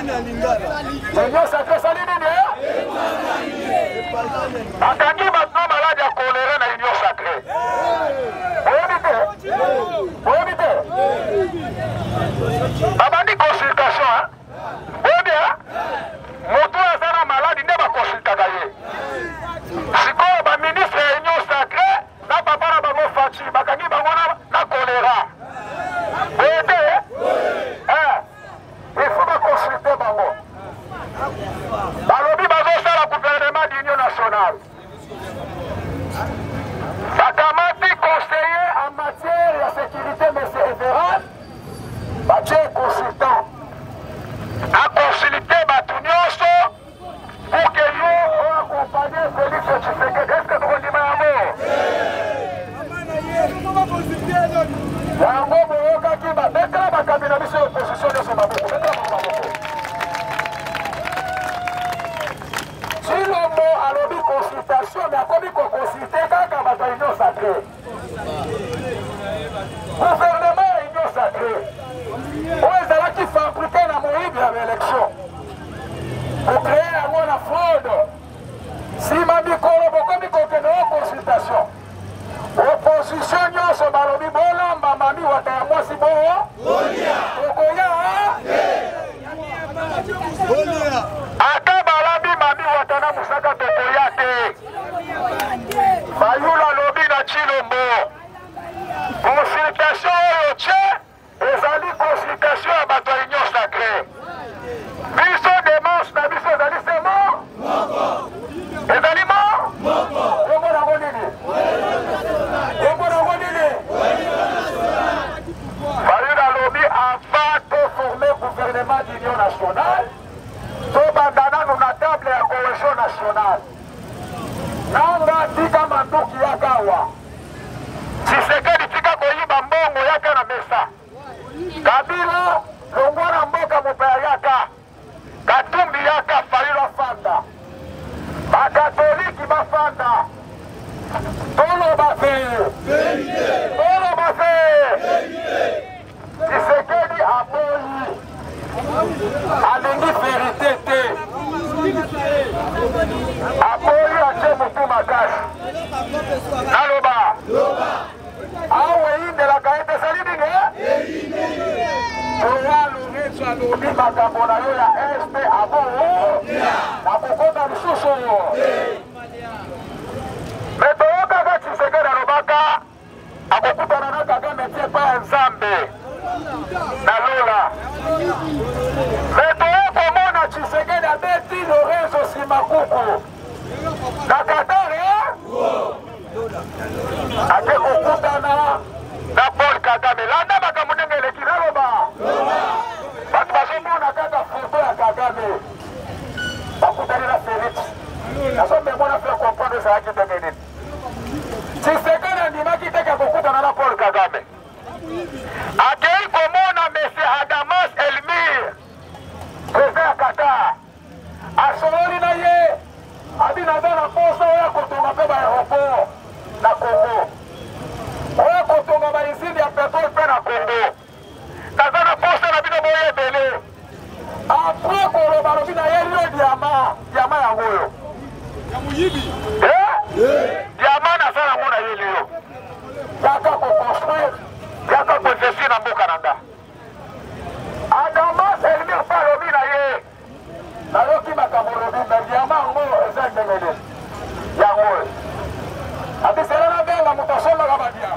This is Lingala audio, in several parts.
Union sacrée, ça dit nini? Bakangi maintenant malade à choléra dans l'union sacrée. Vous évitez? Abandi consultation, hein? Oui bien? Moto azana malade, il n'est pas consultation. Si quoi, le ministre de l'union sacrée, n'a pas parlé de mon fatigue, bakangi bango na choléra. Vous évitez? Il faut pas consulter bango. Balobi bazo ça le gouvernement de l'Union nationale. Bakamati conseiller en matière de sécurité, M. Everard, Badje consultant, a consulté Batunyoso pour que nous accompagnions Félix Tshisekedi. Est-ce que nous rendons à mort? Yango Boyoka Kiba, maintenant ma cabinet de l'opposition de ce maboko. Si le mot a lobby consultation, mais a commis qu'on consulte quand on va l'union sacrée. Gouvernement et union sacrée. Où est-ce qui fabriquait la Moïse à l'élection? Pour créer la fraude. Si ma micro, comme il consultation. Opposition, nous sommes à lobby, bon, mami, ou à moi, si bon. Ata balabi mami watana musaka tokoyate. Mayula lobi na chilombo. Consultation oyoche, ezali consultation à bato union sacrée. Biso démence na biso ezali semo? Ezali mo? Yombo na ngonini? Yombo na ngonini? Mayula lobi avant de former gouvernement d'union nationale. Tobandana nous na table ya coalition nationale. Nanga tika manduki yakawa. Tshisekedi tika koyiba mbongo yake na mesa. Kabila longwana mboka mopaya yaka. Katumbi yaka Fayulu fanda. Bakatoliki bafanda. Tolo bafeye. Tolo bafeye. Tshisekedi aboyi. Alingi vérité te. Aboyi ache mutu makasi. Naloba. Awe inde la kaete salini ne? Toya Lorenzo alobi makambo na yo ya este abo. Na kokota lisusu. Metoyoka ka Tshisekedi alobaka akokutana na Kagame tie pa Nzambe. Nalola. Metoyo komona Tshisekedi abeti Lorenzo Simakuku. Nakatare? Ake kokutana na Paul Kagame. Landa makamunenge eleki naloba. Batu basomona kaka foto ya Kagame. Bakutani na Félix. Nasombe mwana fait comprendre ça qui te menine. Tshisekedi andimaki teke kokutana na Paul Kagame. Akei komona Mese Adamas Elmir président Qatar asololi na ye abina na posa oya kotonga mpe baéroport na Congo oya kotonga baizine ya pétrole mpe na Congo kaza na posa na bino boye ebele apres koloba lobi na ye rio diama yango oyo diama naza nango na ye lio yaka koconstruire yaka koinvestir na mboka na nga Adamas Elmir pa lobi na ye naloki makambo lobi me diama yango eza ndengele yango oyo abisela nabenga moto asombaka badia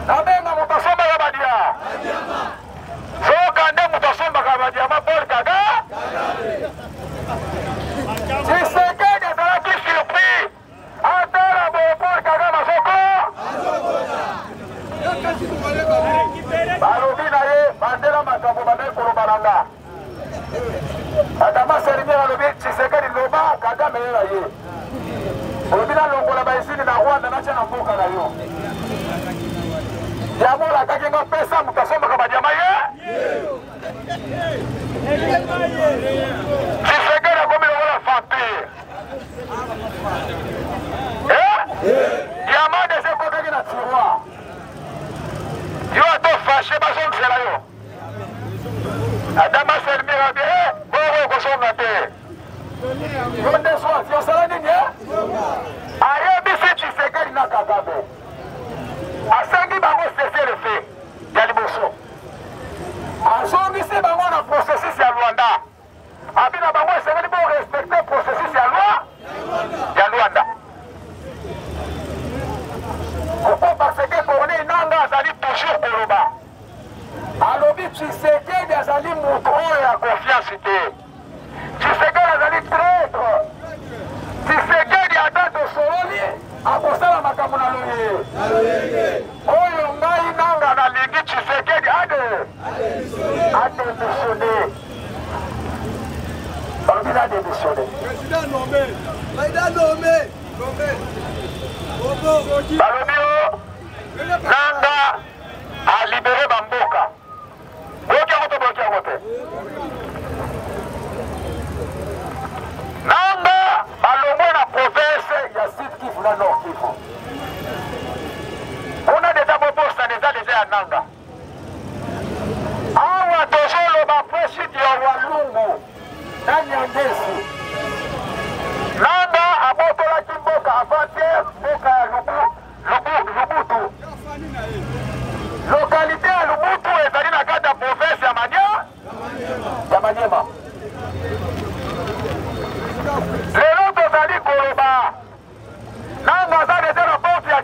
nabenga moto asombaka badia soka nde moto asombaka badiama Paul Kagame Tshisekedi azalaki surpris atala boye Paul Kagame azoko balobi na ye bandela makambo bandeli koloba na nga Adamas Elmir alobi Tshisekedi loba Kagame ye na ye olobi nalongola baizini na Rwanda natya na mboka na yo diamo olakaki nga pesa moto asombaka badiama ye Tshisekedi akomi lokola vampire diama dese ekotaki na tiroir yo ato fashe bazongisela yo Adama Selmira bien, bon, kosonga te. Yonde soa, si osala nini ayebi si Tshisekedi na Kagame. Asengi bango cesser le fait ya liboso. Azongisi bango na processus ya Luanda. Abina bango esengeli bo respecter processus ya Luanda. Pourquoi? Parce que Corneille Nangaa azali toujours koloba. Alobi Tshisekedi azali moto oyo ya confiance te. Tshisekedi azali traître. Tshisekedi ata tosololi akosala makambo na loye. Oyo ngai Nangaa nalingi Tshisekedi adémissionné. Balobi na démissionné. Balobi o Nangaa a libéré Bamboka. Nangaa balongwe na province ya Sud Kivu na Nord Kivu. On a déjà bobosa déjà ya Nangaa. Awa tozoloba presidi ya Walungu na Nyangezi. Nangaa abotolaki mboka avant-hier, mboka ya Lubutu. Localité ya Lubutu ezali na kati ya province ya Maniema. Lelo tozali koloba Nangaa aza deja na porte ya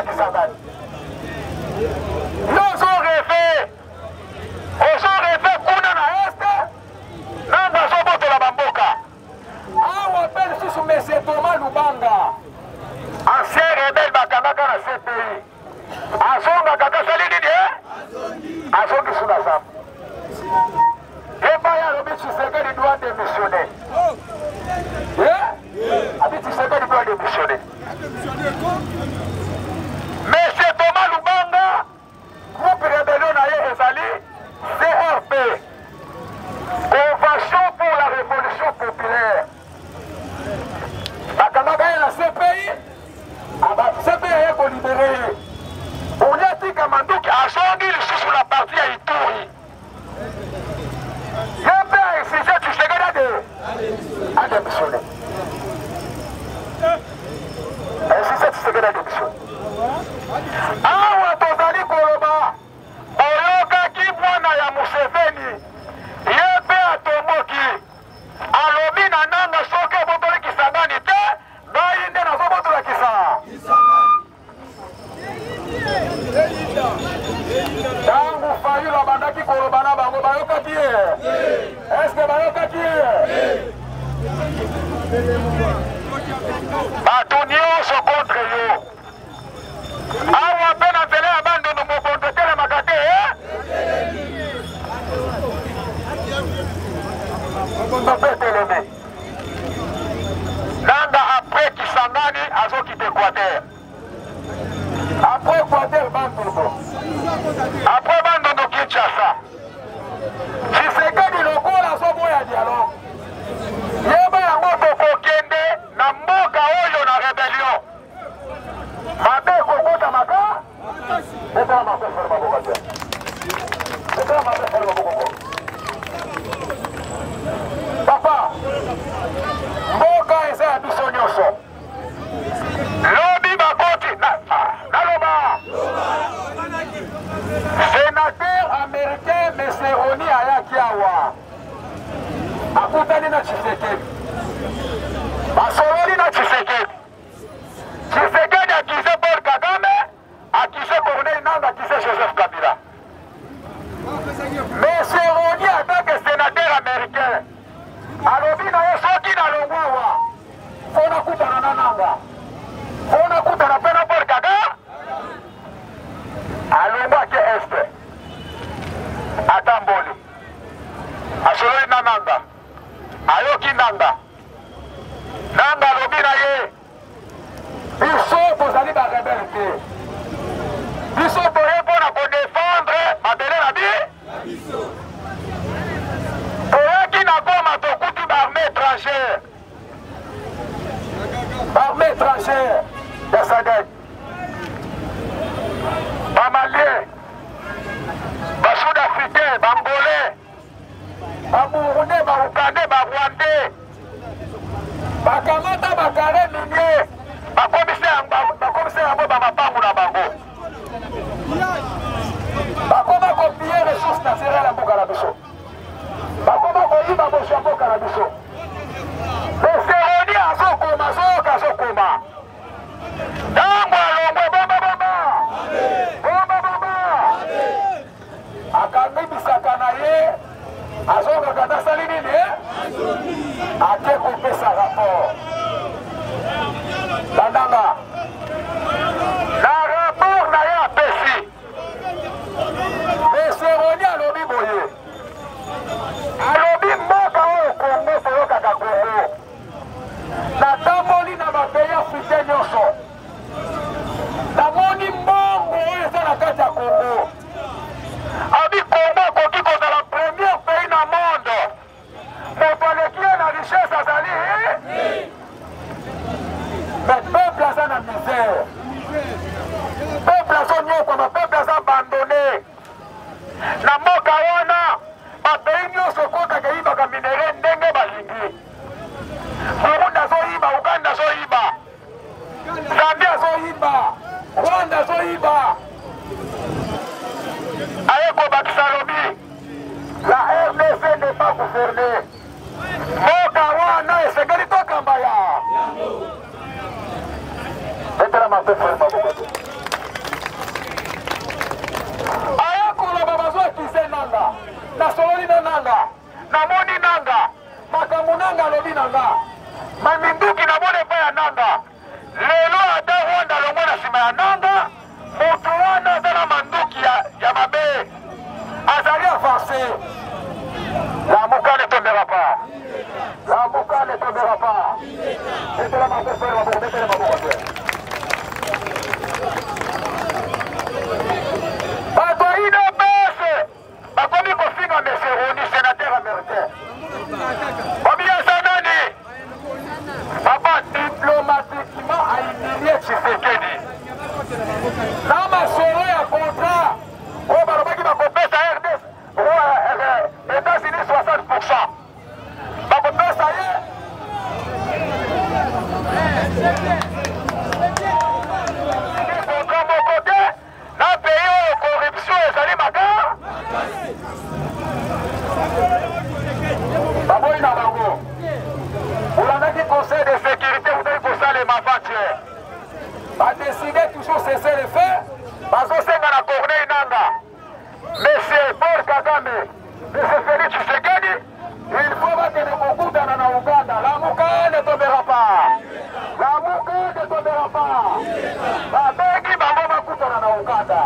Kisangani. Yo ozorefe kuna na este Nangaa azobotola bamboka. Awa mpe lisusu Mese Thomas Lubanga, ancien rebelle bakangaka na CPI, azonga kaka sali nini azongi suna zambu. Ebaya alobi Tshisekedi doit démissionner. Abi Tshisekedi doit démissionner. Monsieur Thomas Lubanga, groupe rébellion na ye ezali CRP, Convention pour la Révolution Populaire. Bakangaka ye na CPI, CPI aye kolibere ye. Oliatika Manduki azongi lisusu la partie ya Ituri. Yembe exige Tshisekedi adémissionner. Exige Tshisekedi adémissionner. Awa tozali koloba oyokaki mwana ya Museveni ye mpe atomboki alobi na Nangaa soki obotoli Kisangani te ngai nde nazobotola Tangu Fayulu abandaki koloba na bango bayokaki ye. Eske bayokaki ye? Bato nyonso contre yo. Awa mpe na nzela ya bandondo mokonzi etelemaka te mokonzi mpe etelemi. Nangaa après Kisangani azokita Équateur. Après Équateur Bandundu. Après Bandundu Kinshasa. Tshisekedi lokola azoboya dialogue. Yeba yango tokokende na mboka oyo na rébellion. Mabe kokota maka. Eza mabe fere maboka te. Eza mabe fere maboka. Papa, mboka eza ya biso nyonso. Lobi bakoti naloba. Sénateur américain Meseroni ayaki awa. Akutani na Tshisekedi. Basololi na Tshisekedi. Tshisekedi akise Paul Kagame, akise Corneille Nangaa, akise Joseph Kabila. Meseroni atake sénateur américain. Alobi na ye soki na longwawa. Fona kutana na Nangaa. Fona kutana pe na Paul Kagame. Alongwaki este. Atamboli. Asololi na Nangaa. Ayoki Nangaa. Nangaa alobi na ye. Biso tozali ba rebelle te. Biso toye mpona kodefendre mabele na biso. Toyaki na Goma tokuti baarmée étrangère. Baarmée étrangère ya SADC. Bamalien, basud-africain, bangolais, bakare minier bakomise yango bamapangu na bango bakoma kopie ressource naturelle ya mboka na biso bakoma koyiba boswa ya mboka na biso eseroni azokoma ntango alongwe bombabomba akangibisaka na ye azongaka tasali nini ake kopesa rapport bandanga na rapport na ye apesi eseroni alobi boye alobi mboka oyo kongo toyokaka kongo natamboli na bapeyi afrike nyonso namoni mbongo oyo eza na kati ya kongo abi kongo akoki kozala premier pays na monde moto aleki ye na richesse azali mais peuple aza na misère peuple azonyokama peuple aza abandone na mboka wana bapeyi nyonso kokaka yibaka minere ndenge balingi burundi azoyiba uganda azoyiba zambia azoyiba rwanda azoyiba aye kobakisa lobi la RDC n'est pas gouvernée mboka wana esengeli tokamba ya etela mapefere mabokoto aye koloba bazwakise nanga nasololi na nanga namoni nanga makambo nanga alobi nanga maminduki namoni epai ya nanga lelo ata rwanda longo na nsima ya nanga moto wana aza na manduki ya mabe azali avance lamuka ne tombera pa lamuka ne tombera pa betela mapefere maboko betele maboko te bato ino bese bakomi kofinga meseroni sénateur américain omiasa nani papa diplomatiquement ahumilie Tshisekedi na masolo ya contrat oyo balobaki bakopesa RDC États-Unis 60% bakopesa ye contrat moko te na pays oyo corruption ezali makar baboyi na bango olandaki conseil de sécurité ozali kosalema avant-hier badeside toujours cesser le feu bazosenga na Corneille Nanga monsieur Paul Kagame monsieur Félix Tshisekedi il faut bakende kokutana na Uganda lamuka ne tombera pas lamuka ne tombera pas babengi bango bakutana na Uganda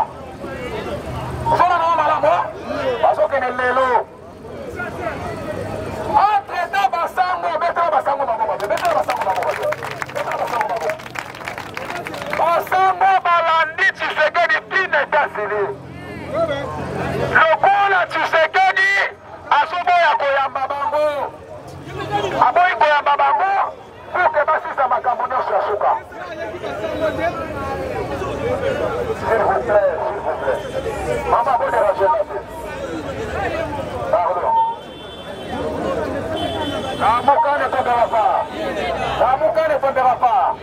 ozona na malamu bazokende lelo entre-temps basango betela basango maboko betela basango maboko betela basango maboko basango balandi Tshisekedi tina États-Unis lokola Tshisekedi azoboya koyamba bango aboyi koyamba bango puke basisa makambo nyonso ya suka s'il vous plaît mama bodéranger pardon lamuka ne tombera pas lamuka ne tombera pas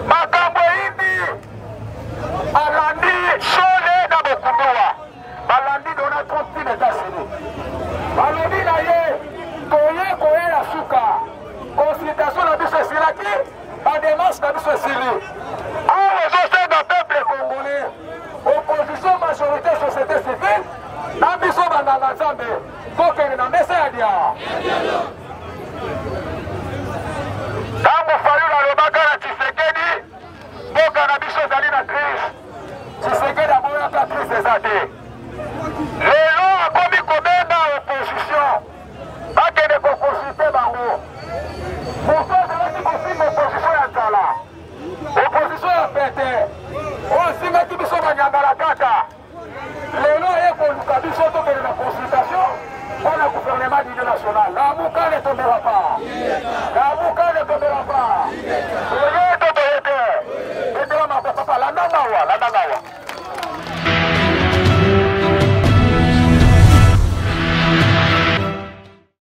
makambo yindi balandi shole na bokunduwa balandi Donald Trump tina États-Unis balobi na ye toye koyela suka consultation na biso esilaki bademarche na biso esili awa ezosenga peuple congolais opposition majorité société civile na biso banganga nzambe tokende na mesa ya diara ntango Fayulu alobaka na Tshisekedi mboka na biso ezali na crise Tshisekedi aboyaka crise eza te lelo akomi kobenga opposition bakende kokonsulte bango moto azalaki kofinga opposition ya nzala opposition ya pete oyo asingaki biso banyangala kaka lelo aye koluka biso tokende na consultation mpona gouvernement d'union nationale lamuka ne tombera pas lamuka ne tombera pas toye to toye te etela mapapapa landanga awa